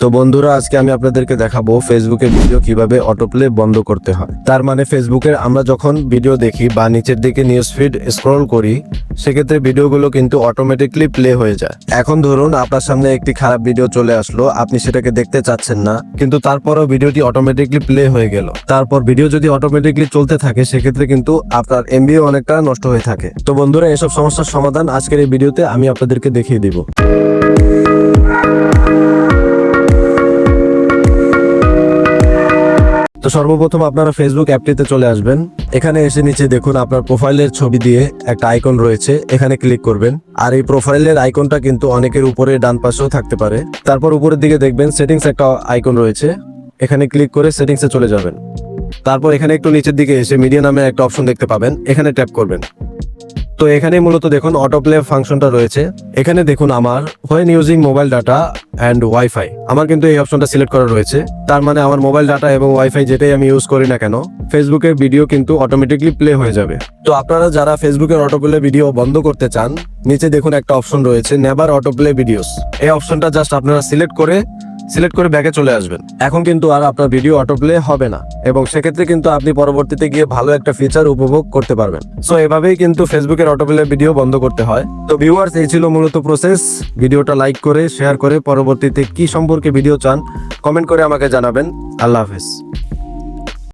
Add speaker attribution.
Speaker 1: তো বন্ধুরা, আজকে আমি আপনাদেরকে দেখাবো ফেসবুকের ভিডিও কিভাবে অটোপ্লে বন্ধ করতে হয়। তার মানে ফেসবুকের আমরা যখন ভিডিও দেখি বা নিচের দিকে নিউজ ফিড স্ক্রল করি, সেক্ষেত্রে ভিডিওগুলো কিন্তু অটোমেটিকলি প্লে হয়ে যায়। এখন ধরুন আপনার সামনে একটি খারাপ ভিডিও চলে আসলো, আপনি সেটাকে দেখতে চাচ্ছেন না, কিন্তু তারপরও ভিডিওটি অটোমেটিকলি প্লে হয়ে গেল। তারপর ভিডিও যদি অটোমেটিকলি চলতে থাকে, সেক্ষেত্রে কিন্তু আপনার এমবিও অনেকটা নষ্ট হয়ে থাকে। তো বন্ধুরা, এসব সমস্যার সমাধান আজকের এই ভিডিওতে আমি আপনাদেরকে দেখিয়ে দিব। তো সর্বপ্রথম আপনারা ফেসবুক অ্যাপটিতে চলে আসবেন। এখানে এসে নিচে দেখুন আপনার প্রোফাইলের ছবি দিয়ে একটা আইকন রয়েছে, এখানে ক্লিক করবেন। আর এই প্রোফাইলের আইকনটা কিন্তু অনেকের উপরে ডান পাশেও থাকতে পারে। তারপর উপরের দিকে দেখবেন সেটিংস একটা আইকন রয়েছে, এখানে ক্লিক করে সেটিংসে চলে যাবেন। তারপর এখানে একটু নিচের দিকে এসে মিডিয়া নামে একটা অপশন দেখতে পাবেন, এখানে ট্যাপ করবেন। তো এখানে মূলত দেখুন অটোপ্লে ফাংশনটা রয়েছে। এখানে দেখুন আমার when using mobile data and wifi, আমার কিন্তু এই অপশনটা সিলেক্ট করা রয়েছে। তার মানে আমার মোবাইল ডাটা এবং ওয়াইফাই যেটাই আমি ইউজ করি না কেন, ফেসবুকের ভিডিও কিন্তু অটোমেটিকলি প্লে হয়ে যাবে। তো আপনারা যারা ফেসবুকের অটোপ্লে ভিডিও বন্ধ করতে চান, নিচে দেখুন একটা অপশন রয়েছে নেভার অটোপ্লে ভিডিওস। এই অপশনটা জাস্ট আপনারা সিলেক্ট করে ব্যাকে চলে আসবেন। এখন কিন্তু আর আপনার ভিডিও অটোপ্লে হবে না, এবং সেক্ষেত্রে কিন্তু আপনি পরবর্তীতে গিয়ে ভালো একটা ফিচার উপভোগ করতে পারবেন। সো এভাবেই কিন্তু ফেসবুকের অটোপ্লে ভিডিও বন্ধ করতে হয়। তো ভিউয়ার্স, এই ছিল মূলত প্রসেস। ভিডিওটা লাইক করে শেয়ার করে পরবর্তীতে কি সম্পর্কে ভিডিও চান কমেন্ট করে আমাকে জানাবেন। আল্লাহ হাফেজ।